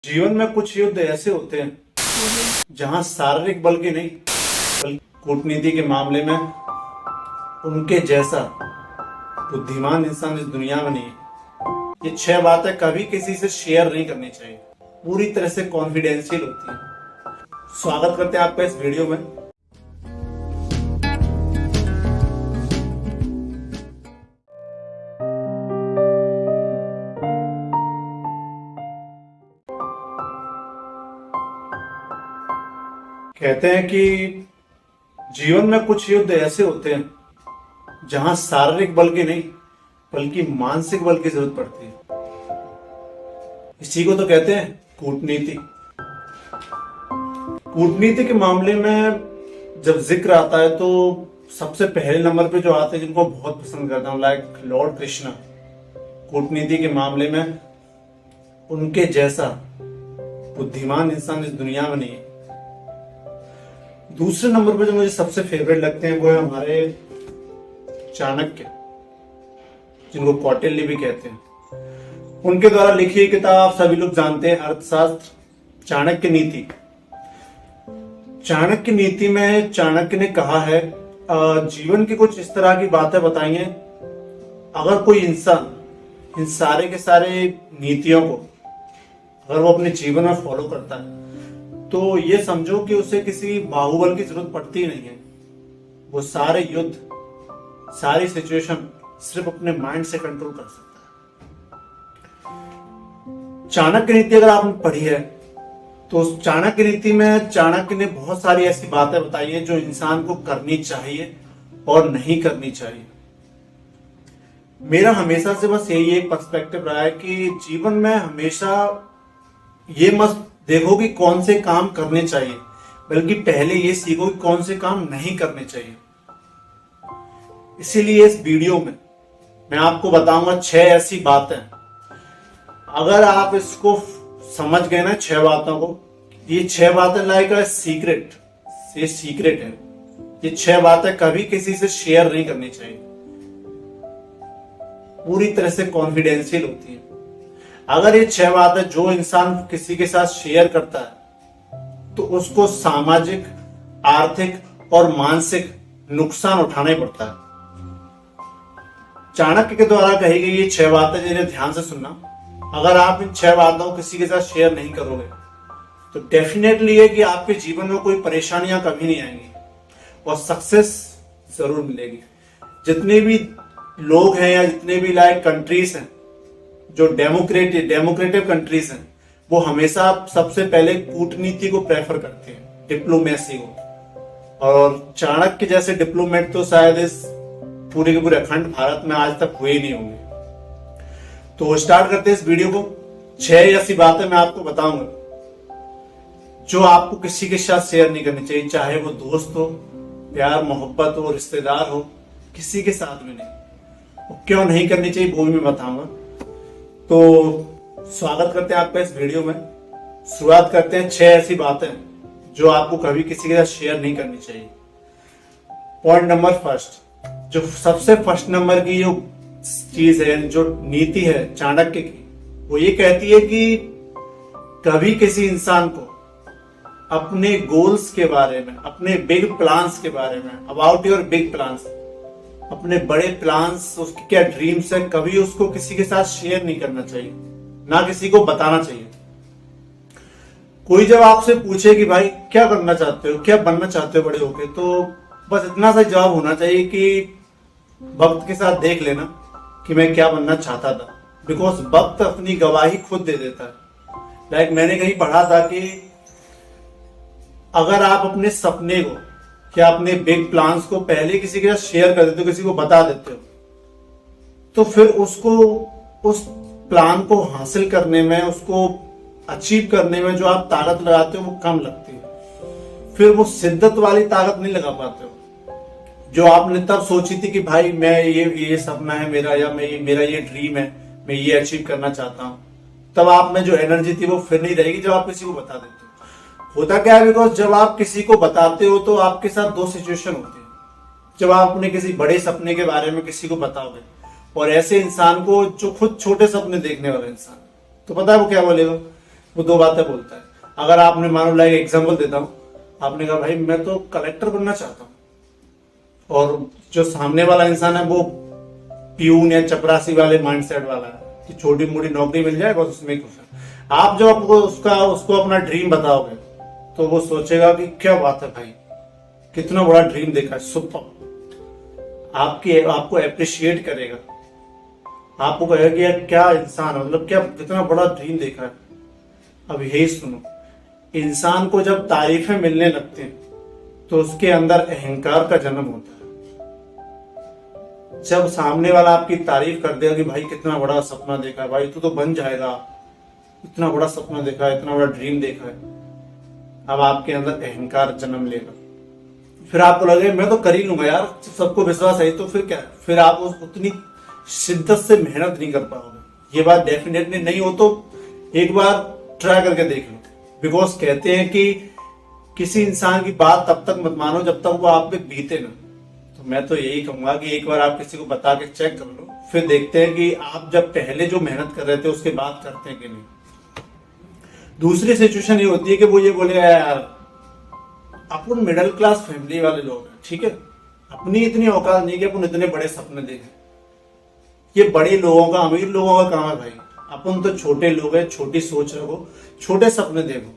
जीवन में कुछ युद्ध ऐसे होते हैं जहां शारीरिक बल की नहीं बल्कि कूटनीति के मामले में उनके जैसा बुद्धिमान इंसान इस दुनिया में नहीं है। ये 6 बातें कभी किसी से शेयर नहीं करनी चाहिए, पूरी तरह से कॉन्फिडेंशियल होती है। स्वागत करते हैं आपका इस वीडियो में। कहते हैं कि जीवन में कुछ युद्ध ऐसे होते हैं जहां शारीरिक बल की नहीं बल्कि मानसिक बल की जरूरत पड़ती है। इसी को तो कहते हैं कूटनीति। कूटनीति के मामले में जब जिक्र आता है तो सबसे पहले नंबर पे जो आते हैं, जिनको बहुत पसंद करता हूं, लाइक लॉर्ड कृष्णा। कूटनीति के मामले में उनके जैसा बुद्धिमान इंसान इस दुनिया में नहीं है। दूसरे नंबर पे जो मुझे सबसे फेवरेट लगते हैं वो है हमारे चाणक्य, जिनको कौटिल्य भी कहते हैं। उनके द्वारा लिखी किताब सभी लोग जानते हैं, अर्थशास्त्र चाणक्य नीति। चाणक्य नीति में चाणक्य ने कहा है, जीवन की कुछ इस तरह की बातें बताई हैं, अगर कोई इंसान इन सारे के सारे नीतियों को अगर वो अपने जीवन में फॉलो करता है तो ये समझो कि उसे किसी बाहुबल की जरूरत पड़ती ही नहीं है। वो सारे युद्ध, सारी सिचुएशन सिर्फ अपने माइंड से कंट्रोल कर सकता है। चाणक्य नीति अगर आपने पढ़ी है तो उस चाणक्य नीति में चाणक्य ने बहुत सारी ऐसी बातें बताई है जो इंसान को करनी चाहिए और नहीं करनी चाहिए। मेरा हमेशा से बस यही एक पर्सपेक्टिव रहा है कि जीवन में हमेशा ये मत देखो कि कौन से काम करने चाहिए, बल्कि पहले ये सीखो कि कौन से काम नहीं करने चाहिए। इसीलिए इस वीडियो में मैं आपको बताऊंगा 6 ऐसी बातें, अगर आप इसको समझ गए ना 6 बातों को, ये 6 बातें लाइक सीक्रेट, ये सीक्रेट है। ये 6 बातें कभी किसी से शेयर नहीं करनी चाहिए, पूरी तरह से कॉन्फिडेंशियल होती है। अगर ये 6 बातें जो इंसान किसी के साथ शेयर करता है तो उसको सामाजिक, आर्थिक और मानसिक नुकसान उठाना ही पड़ता है। चाणक्य के द्वारा कही गई ये 6 बातें जिन्हें ध्यान से सुनना। अगर आप इन 6 बातों को किसी के साथ शेयर नहीं करोगे तो डेफिनेटली है कि आपके जीवन में कोई परेशानियां कभी नहीं आएंगी और सक्सेस जरूर मिलेगी। जितने भी लोग हैं या जितने भी लाइक कंट्रीज हैं जो डेमोक्रेटिव कंट्रीज हैं, वो हमेशा सबसे पहले कूटनीति को प्रेफर करते हैं, डिप्लोमेसी को। और चाणक्य जैसे डिप्लोमेट तो शायद इस पूरे के पूरे अखंड भारत में आज तक हुए ही नहीं होंगे। तो स्टार्ट करते हैं इस वीडियो को। 6 ऐसी बातें मैं आपको बताऊंगा जो आपको किसी के साथ शेयर नहीं करनी चाहिए, चाहे वो दोस्त हो, प्यार मोहब्बत हो, रिश्तेदार हो, किसी के साथ भी नहीं। क्यों नहीं करनी चाहिए वो भी मैं बताऊंगा। तो स्वागत करते हैं आपका इस वीडियो में। शुरुआत करते हैं 6 ऐसी बातें जो आपको कभी किसी के साथ शेयर नहीं करनी चाहिए। पॉइंट नंबर फर्स्ट, जो सबसे फर्स्ट नंबर की जो चीज है, जो नीति है चाणक्य की, वो ये कहती है कि कभी किसी इंसान को अपने गोल्स के बारे में, अपने बिग प्लान्स के बारे में, अबाउट योर बिग प्लान्स, अपने बड़े प्लान्स, उसके क्या ड्रीम्स है, कभी उसको किसी के साथ शेयर नहीं करना चाहिए, ना किसी को बताना चाहिए। कोई जब आपसे पूछे कि भाई क्या करना चाहते हो, क्या बनना चाहते हो बड़े होके, तो बस इतना सा जवाब होना चाहिए कि वक्त के साथ देख लेना कि मैं क्या बनना चाहता था, बिकॉज वक्त अपनी गवाही खुद दे देता है। लाइक मैंने कहीं पढ़ा था कि अगर आप अपने सपने को क्या अपने बिग प्लान्स को पहले किसी के साथ शेयर कर देते हो, किसी को बता देते हो, तो फिर उसको, उस प्लान को हासिल करने में, उसको अचीव करने में जो आप ताकत लगाते हो वो कम लगती है। फिर वो शिद्दत वाली ताकत नहीं लगा पाते हो जो आपने तब सोची थी कि भाई मैं ये सपना है मेरा, या मेरा ये ड्रीम है, मैं ये अचीव करना चाहता हूं। तब आप में जो एनर्जी थी वो फिर नहीं रहेगी जब आप किसी को बता देते हो। होता क्या है, बिकॉज जब आप किसी को बताते हो तो आपके साथ 2 सिचुएशन होती है। जब आप अपने किसी बड़े सपने के बारे में किसी को बताओगे और ऐसे इंसान को जो खुद छोटे सपने देखने वाला इंसान, तो पता है वो क्या बोलेगा, वो दो बातें बोलता है। अगर आपने मान लो लाइक एग्जाम्पल देता हूँ, आपने कहा भाई मैं तो कलेक्टर बनना चाहता हूँ, और जो सामने वाला इंसान है वो प्यून या चपरासी वाले माइंडसेट वाला है कि छोटी मोटी नौकरी मिल जाए बस उसमें खुश है। आप जब आपको उसको अपना ड्रीम बताओगे तो वो सोचेगा कि क्या बात है भाई, कितना बड़ा ड्रीम देखा है, सुपर। आपको अप्रिशिएट करेगा, आपको कहेगा कि यार क्या इंसान है, मतलब क्या कितना बड़ा ड्रीम देखा है। अब यही सुनो, इंसान को जब तारीफें मिलने लगती हैं तो उसके अंदर अहंकार का जन्म होता है। जब सामने वाला आपकी तारीफ कर देगा कि भाई कितना बड़ा सपना देखा है, भाई तू तो बन जाएगा, इतना बड़ा सपना देखा है, इतना बड़ा ड्रीम देखा है, अब आपके अंदर अहंकार जन्म लेगा। फिर आपको लगे मैं तो कर ही लूंगा यार, सबको विश्वास है, तो फिर क्या है, फिर आप उतनी शिद्दत से मेहनत नहीं कर पाओगे। ये बात डेफिनेटली नहीं हो तो एक बार ट्राई करके देख लो। बिकॉज कहते हैं कि किसी इंसान की बात तब तक मत मानो जब तक वो आप पे बीते ना। तो मैं तो यही कहूंगा कि एक बार आप किसी को बता के चेक कर लो, फिर देखते हैं कि आप जब पहले जो मेहनत कर रहे थे उसके बाद करते हैं कि नहीं। दूसरी सिचुएशन ये होती है कि वो ये बोलेगा यार अपन मिडिल क्लास फैमिली वाले लोग हैं, ठीक है, अपनी इतनी औकात नहीं कि अपन इतने बड़े सपने देखें। ये बड़े लोगों का, अमीर लोगों का काम है भाई। अपन तो छोटे लोग हैं, छोटी सोच रखो, छोटे सपने देखो,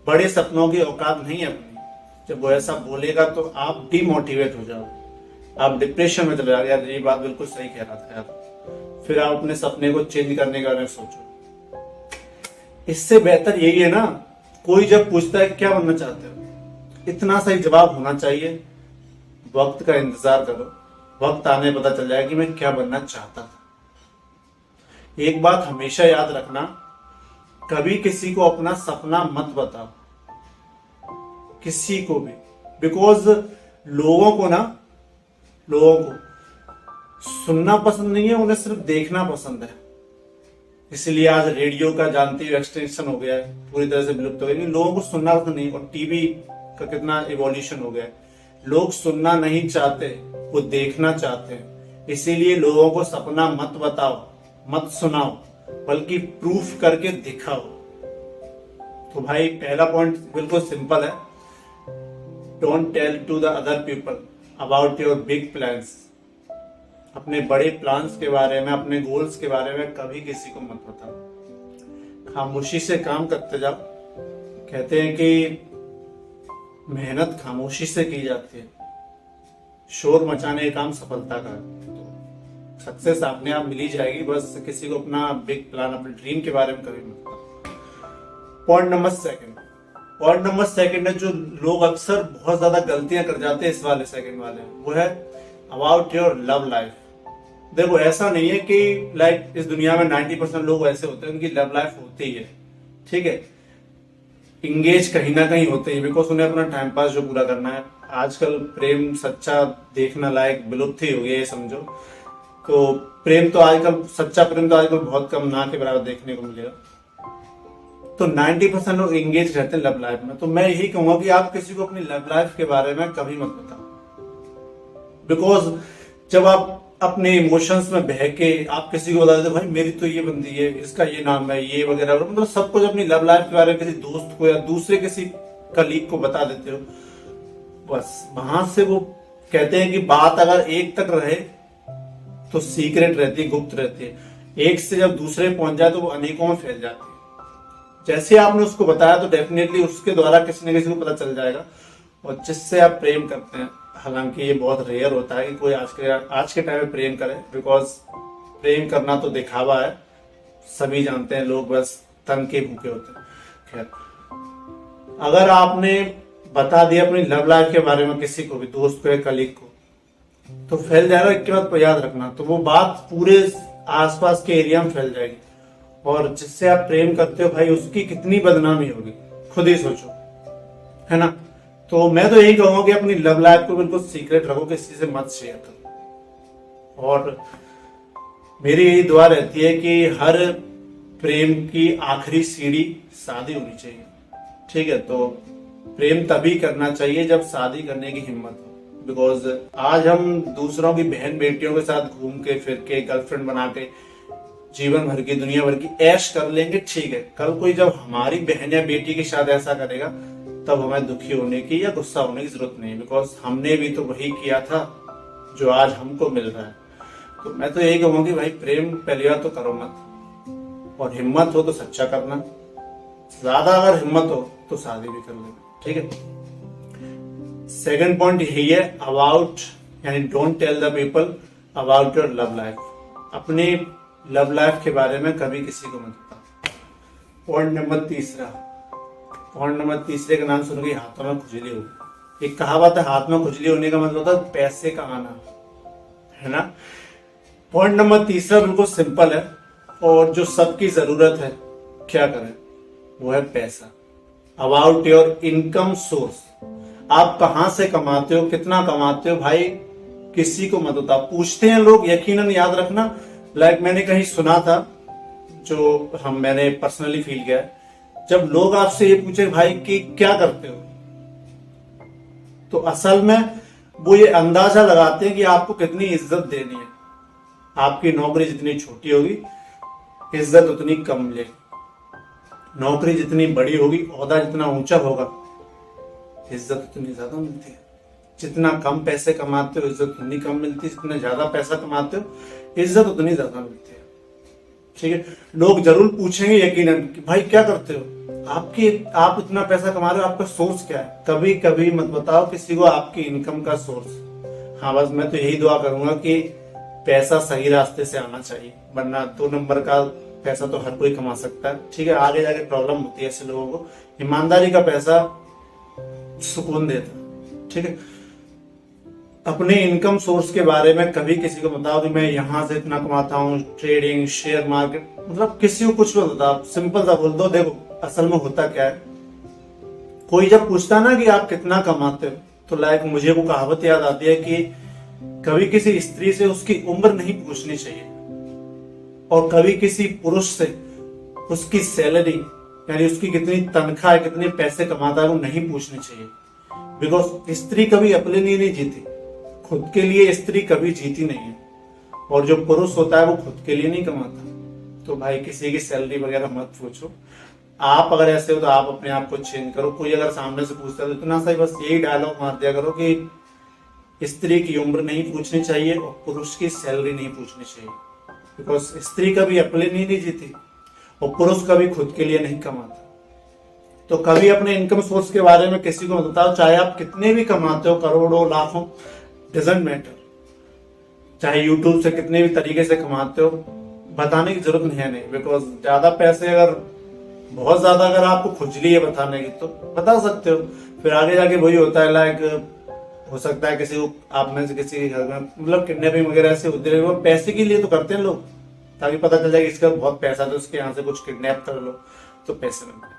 बड़े सपनों की औकात नहीं है अपनी। जब वो ऐसा बोलेगा तो आप डिमोटिवेट हो जाओ, आप डिप्रेशन में चले जाओ, यार ये बात बिल्कुल सही कह रहा था यार। फिर आप अपने सपने को चेंज करने के बारे में सोचो। इससे बेहतर यही है ना, कोई जब पूछता है क्या बनना चाहते हो, इतना सही जवाब होना चाहिए, वक्त का इंतजार करो, वक्त आने पता चल जाएगा कि मैं क्या बनना चाहता था। एक बात हमेशा याद रखना, कभी किसी को अपना सपना मत बताओ, किसी को भी। बिकॉज लोगों को सुनना पसंद नहीं है, उन्हें सिर्फ देखना पसंद है। इसलिए आज रेडियो का जानते हो एक्सटेंशन हो गया है, पूरी तरह से विलुप्त हो गया। लोगों को सुनना पसंद नहीं, और टीवी का कितना इवोल्यूशन हो गया है। लोग सुनना नहीं चाहते, वो देखना चाहते हैं। इसीलिए लोगों को सपना मत बताओ, मत सुनाओ, बल्कि प्रूफ करके दिखाओ। तो भाई पहला पॉइंट बिल्कुल सिंपल है, don't tell to the other people about your big plans. अपने बड़े प्लान्स के बारे में, अपने गोल्स के बारे में कभी किसी को मत बताओ। खामोशी से काम करते जाओ। कहते हैं कि मेहनत खामोशी से की जाती है, शोर मचाने का काम सफलता का है। सक्सेस अपने आप मिली जाएगी, बस किसी को अपना बिग प्लान, अपने ड्रीम के बारे में कभी मत बताओ। पॉइंट नंबर सेकंड है, जो लोग अक्सर बहुत ज्यादा गलतियां कर जाते हैं इस वाले सेकंड वाले, वो है अबाउट योर लव लाइफ। देखो ऐसा नहीं है कि लाइक इस दुनिया में 90% लोग ऐसे होते हैं उनकी लव लाइफ होती ही है, ठीक है, इंगेज कहीं ना कहीं होते हैं, बिकॉज उन्हें अपना टाइम पास जो पूरा करना है। आजकल प्रेम सच्चा देखना लायक विलुप्त ही हो गया, ये समझो। तो सच्चा प्रेम तो आजकल बहुत कम, ना के बराबर देखने को मिलेगा। तो 90% लोग एंगेज रहते हैं लव लाइफ में। तो मैं यही कहूंगा कि आप किसी को अपनी लव लाइफ के बारे में कभी मत बताओ। बिकॉज जब आप अपने इमोशंस में बह के आप किसी को बता देते भाई मेरी तो ये बंदी है, इसका ये नाम है, ये वगैरह, मतलब सब कुछ अपनी लव लाइफ के बारे में किसी दोस्त को या दूसरे किसी कलीग को बता देते हो, बस वहां से वो कहते हैं कि बात अगर एक तक रहे तो सीक्रेट रहती है, गुप्त रहती है। एक से जब दूसरे पहुंच जाए तो वो अनेकों में फैल जाती है। जैसे आपने उसको बताया तो डेफिनेटली उसके द्वारा किसी न किसी को पता चल जाएगा। और जिससे आप प्रेम करते हैं, हालांकि ये बहुत रेयर होता है कि कोई आज के टाइम में प्रेम करे, बिकॉज प्रेम करना तो दिखावा है, सभी जानते हैं, लोग बस तन के भूखे होते हैं। खैर, अगर आपने बता दिया अपनी लव लाइफ के बारे में किसी को भी, दोस्त को या कलीग को, तो फैल जाएगा। एक बात याद रखना, तो वो बात पूरे आसपास के एरिया में फैल जाएगी, और जिससे आप प्रेम करते हो भाई उसकी कितनी बदनामी होगी, खुद ही सोचो, है ना। तो मैं तो यही कहूंगा कि अपनी लव लाइफ को बिल्कुल सीक्रेट रखो, किसी से मत शेयर करो। और मेरी यही दुआ रहती है कि हर प्रेम की आखिरी सीढ़ी शादी होनी चाहिए, ठीक है। तो प्रेम तभी करना चाहिए जब शादी करने की हिम्मत हो। बिकॉज आज हम दूसरों की बहन बेटियों के साथ घूम के फिर के गर्लफ्रेंड बना के जीवन भर की दुनिया भर की ऐश कर लेंगे, ठीक है। कल कोई जब हमारी बहन या बेटी के साथ ऐसा करेगा तब हमें दुखी होने की या गुस्सा होने की जरूरत नहीं, बिकॉज हमने भी तो वही किया था जो आज हमको मिल रहा है। तो मैं तो यही कहूंगा कि भाई प्रेम पहली बार तो करो मत, और हिम्मत हो तो सच्चा करना, ज्यादा अगर हिम्मत हो तो शादी भी कर लेना, ठीक है। सेकंड पॉइंट यही है अबाउट, यानी don't tell the people about your love life. अपनी लव लाइफ के बारे में कभी किसी को मत बताओ। पॉइंट नंबर तीसरे का नाम सुन के हाथों में खुजली होगी। एक कहावत है, हाथ में खुजली होने का मतलब होता है पैसे का आना, है ना। पॉइंट नंबर तीसरा बिल्कुल सिंपल है, और जो सबकी जरूरत है क्या करें, वो है पैसा। अबाउट योर इनकम सोर्स, आप कहां से कमाते हो, कितना कमाते हो, भाई किसी को मत बताओ। पूछते हैं लोग, यकीनन याद रखना, लाइक मैंने कहीं सुना था, जो मैंने पर्सनली फील किया है, जब लोग आपसे ये पूछे भाई कि क्या करते हो, तो असल में वो ये अंदाजा लगाते हैं कि आपको कितनी इज्जत देनी है। आपकी नौकरी जितनी छोटी होगी इज्जत उतनी कम मिलेगी, नौकरी जितनी बड़ी होगी, ओहदा जितना ऊंचा होगा, इज्जत उतनी ज्यादा मिलती है। जितना कम पैसे कमाते हो इज्जत उतनी कम मिलती है, जितना ज्यादा पैसा कमाते हो इज्जत उतनी ज्यादा मिलती है, ठीक है। लोग जरूर पूछेंगे यकीनन कि भाई क्या करते हो, आप इतना पैसा कमा रहे हो, आपका सोर्स क्या है। कभी कभी मत बताओ किसी को आपकी इनकम का सोर्स। हाँ, बस मैं तो यही दुआ करूंगा कि पैसा सही रास्ते से आना चाहिए, वरना 2 नंबर का पैसा तो हर कोई कमा सकता है, ठीक है। आगे जाके प्रॉब्लम होती है ऐसे लोगों को। ईमानदारी का पैसा सुकून देता है, ठीक है। अपने इनकम सोर्स के बारे में कभी किसी को बताओ कि मैं यहां से इतना कमाता हूँ, ट्रेडिंग, शेयर मार्केट, मतलब किसी को कुछ मत बताओ, सिंपल सा बोल दो देखो असल में होता क्या है। कोई जब पूछता ना कि आप कितना कमाते हो, तो लाइक मुझे वो कहावत याद आती है कि कभी किसी स्त्री से उसकी उम्र नहीं पूछनी चाहिए, और कभी किसी पुरुष से उसकी सैलरी, यानी उसकी कितनी तनख्वाह है, कितने पैसे कमाता है, वो नहीं पूछनी चाहिए। बिकॉज स्त्री कभी अपने लिए नहीं जीती, खुद के लिए स्त्री कभी जीती नहीं है, और जो पुरुष होता है वो खुद के लिए नहीं कमाता। तो भाई किसी की सैलरी वगैरह मत पूछो। आप अगर ऐसे हो तो आप अपने आप को चेंज करो। कोई अगर सामने से पूछता है तो इतना सा बस यही डायलॉग मार दिया करो कि स्त्री की उम्र नहीं पूछनी चाहिए और पुरुष की सैलरी नहीं पूछनी चाहिए, बिकॉज स्त्री कभी अपने लिए नहीं जीती और पुरुष कभी खुद के लिए नहीं कमाता। तो कभी अपने इनकम सोर्स के बारे में किसी को मत बताओ, चाहे आप कितने भी कमाते हो, करोड़ों लाखों, डजंट मैटर। चाहे यूट्यूब से कितने भी तरीके से कमाते हो, बताने की जरूरत नहीं है, नहीं। बिकॉज ज्यादा पैसे अगर बहुत ज्यादा अगर आपको खुजली है बताने की तो बता सकते हो, फिर आगे जाके वही होता है, लाइक हो सकता है किसी को आप में से किसी के घर में मतलब किडनैपिंग वगैरह ऐसे होते रहे, वो पैसे के लिए तो करते हैं लोग, ताकि पता चल जाए कि इसका बहुत पैसा है तो उसके यहाँ से कुछ किडनैप कर लो तो पैसे मिलते।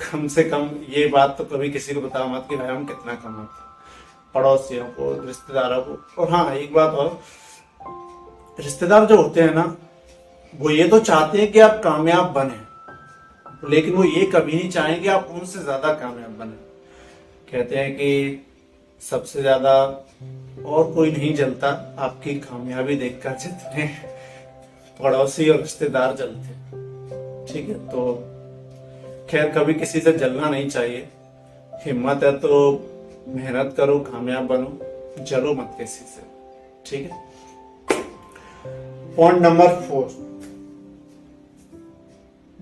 कम से कम ये बात तो कभी किसी को बताओ मत कि भाई हम कितना कमाते हैं, पड़ोसियों को, रिश्तेदारों को। और हाँ, एक बात और, रिश्तेदार जो होते हैं ना, वो ये तो चाहते हैं कि आप कामयाब बने, लेकिन वो ये कभी नहीं चाहेंगे आप उनसे ज्यादा कामयाब बने। कहते हैं कि सबसे ज्यादा और कोई नहीं जलता आपकी कामयाबी देखकर जितने पड़ोसी और रिश्तेदार जलते, ठीक है। तो खैर कभी किसी से जलना नहीं चाहिए, हिम्मत है तो मेहनत करो, कामयाब बनो, जलो मत किसी से, ठीक है। Point number 4,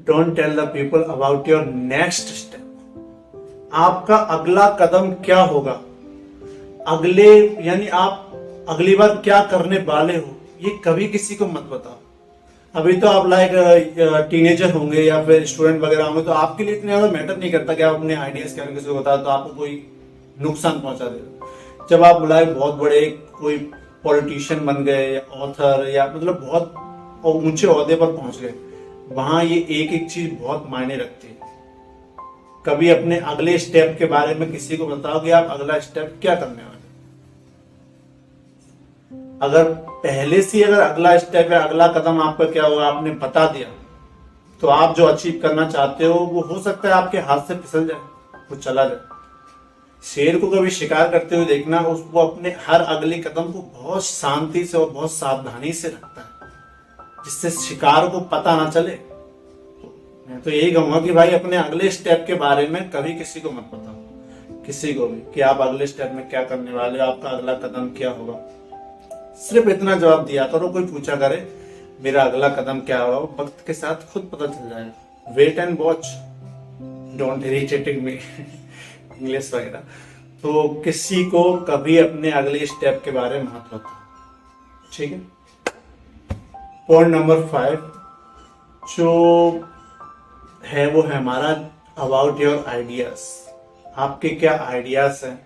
don't tell the people about your next step. आपका अगला कदम क्या होगा, अगले यानी आप अगली बार क्या करने वाले हो, ये कभी किसी को मत बताओ। अभी तो आप लाइक टीनेजर होंगे या फिर स्टूडेंट वगैरह होंगे, तो आपके लिए इतना ज्यादा मैटर नहीं करता कि आप अपने आइडियाज क्या किसी को बताओ तो आपको कोई नुकसान पहुंचा देगा। जब आप लाइक बहुत बड़े कोई पॉलिटिशियन बन गए या ऑथर या मतलब बहुत ऊंचे ओहदे पर पहुंच गए, वहां ये एक एक चीज बहुत मायने रखती है। कभी अपने अगले स्टेप के बारे में किसी को बताओ कि आप अगला स्टेप क्या करने वाले। अगर पहले से अगर अगला स्टेप या अगला कदम आपका क्या होगा आपने बता दिया, तो आप जो अचीव करना चाहते हो वो हो सकता है आपके हाथ से फिसल जाए, वो चला जाए। शेर को कभी शिकार करते हुए देखना, उसको अपने हर अगले कदम को बहुत शांति से और बहुत सावधानी से रखता है, जिससे शिकार को पता ना चले। मैं तो यही कहूंगा कि भाई अपने अगले स्टेप के बारे में कभी किसी को मत बताओ, किसी को भी, कि आप अगले स्टेप में क्या करने वाले हो, आपका अगला कदम क्या होगा। सिर्फ इतना जवाब दिया करो, कोई पूछा करे मेरा अगला कदम क्या होगा, वक्त के साथ खुद पता चल जाएगा। Wait and watch, don't irritating me, English वगैरह। तो किसी को कभी अपने अगले स्टेप के बारे में मत बताओ, ठीक है। पॉइंट नंबर 5 जो है वो है हमारा अबाउट योर आइडियाज। आपके क्या आइडियाज हैं,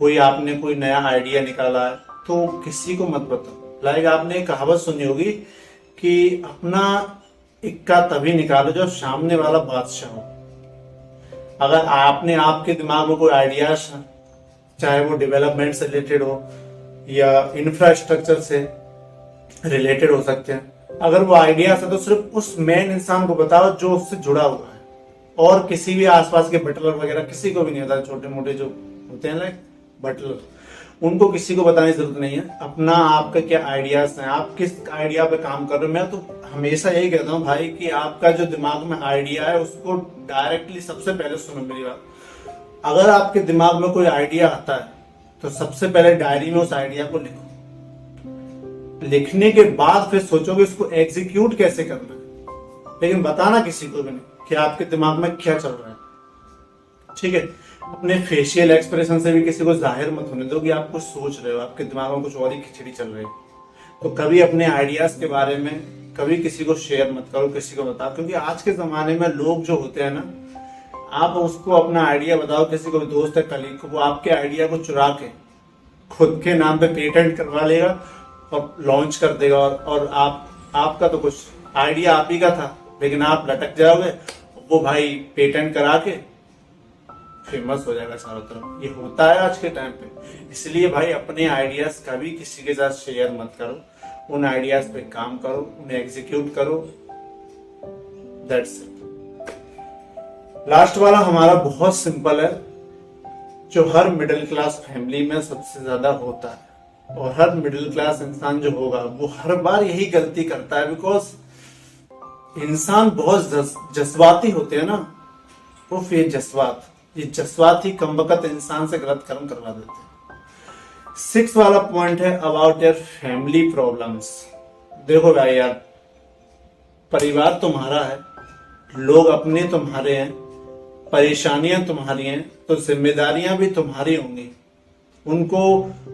कोई आपने कोई नया आइडिया निकाला है तो किसी को मत बताओ। लाइक आपने एक कहावत सुनी होगी कि अपना इक्का तभी निकालो जब सामने वाला बादशाह हो। अगर आपने आपके दिमाग में कोई आइडियाज है, चाहे वो डेवलपमेंट से रिलेटेड हो या इंफ्रास्ट्रक्चर से रिलेटेड हो सकते हैं, अगर वो आइडियाज है तो सिर्फ उस मेन इंसान को बताओ जो उससे जुड़ा हुआ है, और किसी भी आसपास के बटलर वगैरह किसी को भी नहीं होता। छोटे मोटे जो होते हैं लाइक बटलर, उनको किसी को बताने की जरूरत नहीं है। अपना आपका क्या आइडियाज हैं, आप किस आइडिया पे काम कर रहे हो। मैं तो हमेशा यही कहता हूँ भाई कि आपका जो दिमाग में आइडिया है उसको डायरेक्टली सबसे पहले सुनो मेरी बात। अगर आपके दिमाग में कोई आइडिया आता है तो सबसे पहले डायरी में उस आइडिया को लिखो। लिखने के बाद फिर सोचोगे इसको एग्जीक्यूट कैसे करना है, लेकिन बताना किसी को भी नहीं कि आपके दिमाग में क्या चल रहा है, ठीक है। अपने फेशियल एक्सप्रेशन से भी किसी को जाहिर मत होने दो कि आप कुछ सोच रहे हो, आपके दिमाग में कुछ और ही खिचड़ी चल रही है। तो कभी अपने आइडियाज के बारे में कभी किसी को शेयर मत करो, किसी को बताओ, क्योंकि आज के जमाने में लोग जो होते हैं ना, आप उसको अपना आइडिया बताओ किसी को भी, दोस्त है कलीग को, वो आपके आइडिया को चुरा के खुद के नाम पे पेटेंट करवा लेगा और लॉन्च कर देगा, और आपका तो कुछ आइडिया आप ही का था लेकिन आप लटक जाओगे, वो भाई पेटेंट करा के फेमस हो जाएगा चारों तरफ। ये होता है आज के टाइम पे। इसलिए भाई अपने आइडियाज कभी किसी के साथ शेयर मत करो, उन आइडियाज पे काम करो, उन्हें एग्जीक्यूट करो, दैट्स इट। लास्ट वाला हमारा बहुत सिंपल है, जो हर मिडिल क्लास फैमिली में सबसे ज्यादा होता है, और हर मिडिल क्लास इंसान जो होगा वो हर बार यही गलती करता है, बिकॉज इंसान बहुत जज्बाती होते हैं ना, वो फिर ये जज्बात ही कमबख्त इंसान से गलत कर्म करवा देते हैं। 6 वाला पॉइंट है अबाउट योर फैमिली प्रॉब्लम्स। देखो भाई यार, परिवार तुम्हारा है, लोग अपने तुम्हारे हैं, परेशानियां तुम्हारी हैं, तो जिम्मेदारियां भी तुम्हारी होंगी। उनको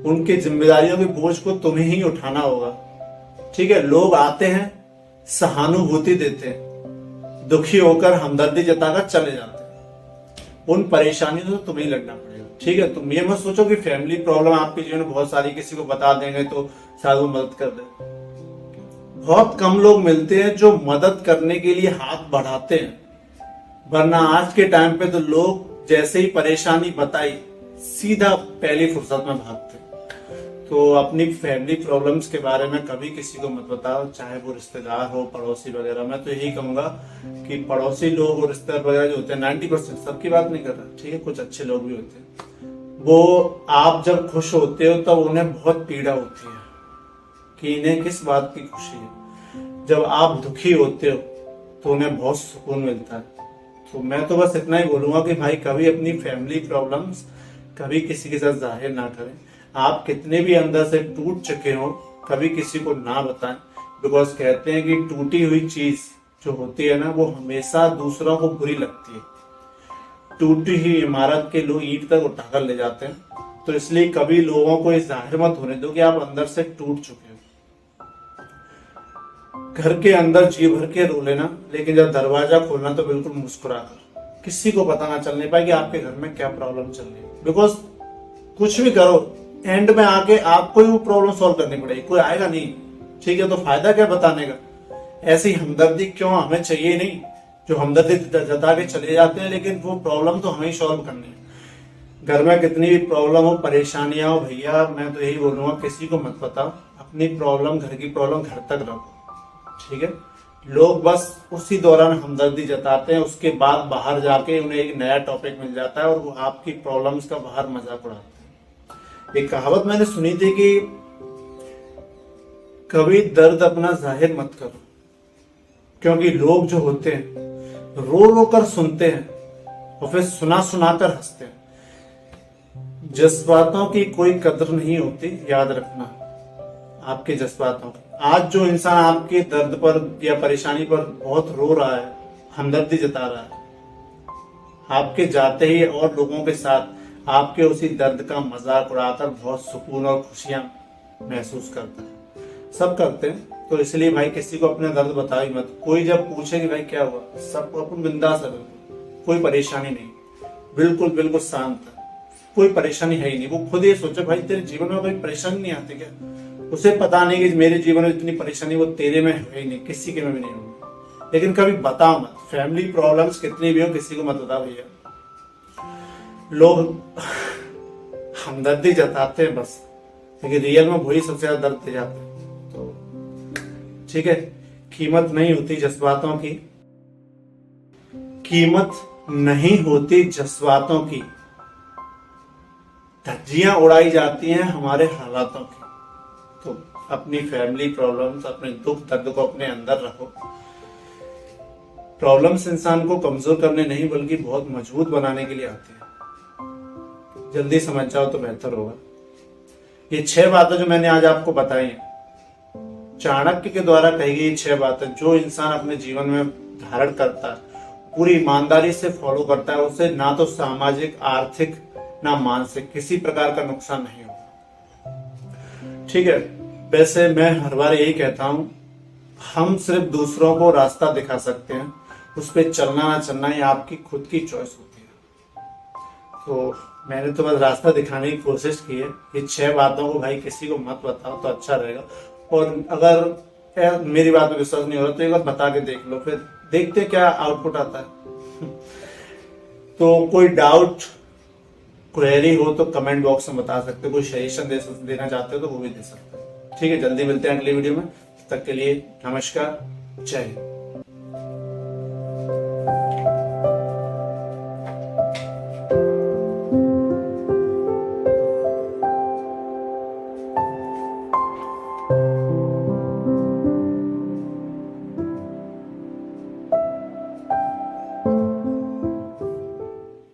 उनकी जिम्मेदारियों के बोझ को तुम्हें ही उठाना होगा, ठीक है। लोग आते हैं, सहानुभूति देते हैं, दुखी होकर हमदर्दी जताकर चले जाते हैं, उन परेशानियों से तुम्हें ही लड़ना पड़ेगा, ठीक है। तुम ये मत सोचो कि फैमिली प्रॉब्लम आपके जीवन में बहुत सारी, किसी को बता देंगे तो शायद वो मदद कर दे। बहुत कम लोग मिलते हैं जो मदद करने के लिए हाथ बढ़ाते हैं, वरना आज के टाइम पे तो लोग जैसे ही परेशानी बताई सीधा पहली फुर्सत में भागते। तो अपनी फैमिली प्रॉब्लम्स के बारे में कभी किसी को मत बताओ, चाहे वो रिश्तेदार हो, पड़ोसी वगैरह। मैं तो यही कहूंगा कि पड़ोसी लोग और रिश्तेदार वगैरह जो होते हैं, 90% सबकी बात नहीं कर रहा, ठीक है, कुछ अच्छे लोग भी होते हैं, वो आप जब खुश होते हो तब उन्हें बहुत पीड़ा होती है कि इन्हें किस बात की खुशी है। जब आप दुखी होते हो तो उन्हें बहुत सुकून मिलता है। तो मैं तो बस इतना ही बोलूंगा कि भाई कभी अपनी फैमिली प्रॉब्लम्स कभी किसी के साथ जाहिर ना करें। आप कितने भी अंदर से टूट चुके हो कभी किसी को ना बताएं, बिकॉज कहते हैं कि टूटी हुई चीज जो होती है ना, वो हमेशा दूसरों को बुरी लगती है। टूटी हुई इमारत के लोग ईंट तक उठाकर ले जाते हैं, तो इसलिए कभी लोगों को इस जाहिर मत होने दो कि आप अंदर से टूट चुके हो। घर के अंदर जी भर के रो लेना, लेकिन जब दरवाजा खोलना तो बिल्कुल मुस्कुरा कर, किसी को पता ना चलने पाए कि आपके घर में क्या प्रॉब्लम चल रही है। बिकॉज कुछ भी करो, एंड में आके आपको ही वो प्रॉब्लम सॉल्व करनी पड़ेगी, कोई आएगा नहीं, ठीक है। तो फायदा क्या बताने का। ऐसी हमदर्दी क्यों हमें चाहिए नहीं, जो हमदर्दी जता के चले जाते हैं, लेकिन वो प्रॉब्लम तो हमें ही सॉल्व करनी है। घर में कितनी भी प्रॉब्लम हो, परेशानियां हो, भैया मैं तो यही बोलूंगा किसी को मत बताओ। अपनी प्रॉब्लम, घर की प्रॉब्लम घर तक रखो, ठीक है। लोग बस उसी दौरान हमदर्दी जताते हैं, उसके बाद बाहर जाके उन्हें एक नया टॉपिक मिल जाता है और वो आपकी प्रॉब्लम्स का बाहर मजाक उड़ाते हैं। एक कहावत मैंने सुनी थी कि कभी दर्द अपना जाहिर मत करो, क्योंकि लोग जो होते हैं रो रो कर सुनते हैं और फिर सुना सुना कर हंसते हैं। जज्बातों की कोई कदर नहीं होती, याद रखना, आपके जज्बातों की। आज जो इंसान आपके दर्द पर या परेशानी पर बहुत रो रहा है, हमदर्दी जता रहा है, आपके जाते ही और लोगों के साथ आपके उसी दर्द का मजाक उड़ाकर बहुत सुकून और खुशियां महसूस करता है। सब करते हैं, तो इसलिए भाई किसी को अपने दर्द बता ही मत। कोई जब पूछे कि भाई क्या हुआ, सबको अपन बिंदास है, कोई परेशानी नहीं, बिल्कुल बिल्कुल शांत है, कोई परेशानी है ही नहीं। वो खुद ये सोचे भाई तेरे जीवन में कोई परेशानी नहीं आती क्या? उसे पता नहीं कि मेरे जीवन में इतनी परेशानी वो तेरे में है ही नहीं, किसी के में भी नहीं होगी। लेकिन कभी बता मत, फैमिली प्रॉब्लम्स कितनी भी हो किसी को मत बता भैया। लोग हमदर्दी जताते हैं बस, लेकिन रियल में वही सबसे ज्यादा दर्द दे जाते हैं। तो ठीक है, कीमत नहीं होती जज्बातों की, कीमत नहीं होती जज्बातों की, धज्जियां उड़ाई जाती हैं हमारे हालातों की। तो अपनी फैमिली प्रॉब्लम्स, अपने दुख दर्द को अपने अंदर रखो। प्रॉब्लम्स इंसान को कमजोर करने नहीं बल्कि बहुत मजबूत बनाने के लिए आते हैं। जल्दी समझ जाओ तो बेहतर होगा। ये 6 बातें जो मैंने आज आपको बताई हैं, चाणक्य के द्वारा कही गई 6 बातें, जो इंसान अपने जीवन में धारण करता है, पूरी ईमानदारी से फॉलो करता है, उसे ना तो सामाजिक, आर्थिक, ना मानसिक किसी प्रकार का नुकसान नहीं होगा। ठीक है, वैसे मैं हर बार यही कहता हूं, हम सिर्फ दूसरों को रास्ता दिखा सकते हैं, उस पर चलना ना चलना ये आपकी खुद की चॉइस होती है। तो मैंने तो बस रास्ता दिखाने की कोशिश की है। ये 6 बातों को भाई किसी को मत बताओ तो अच्छा रहेगा। और अगर मेरी बात में विश्वास नहीं हो रहा तो एक बार बता के देख लो, फिर देखते क्या आउटपुट आता है। तो कोई डाउट, क्वेरी हो तो कमेंट बॉक्स में बता सकते हो, कोई सजेशन देना चाहते हो तो वो भी दे सकते हो। ठीक है, जल्दी मिलते हैं अगली वीडियो में। तब तक के लिए नमस्कार, जय हिंद।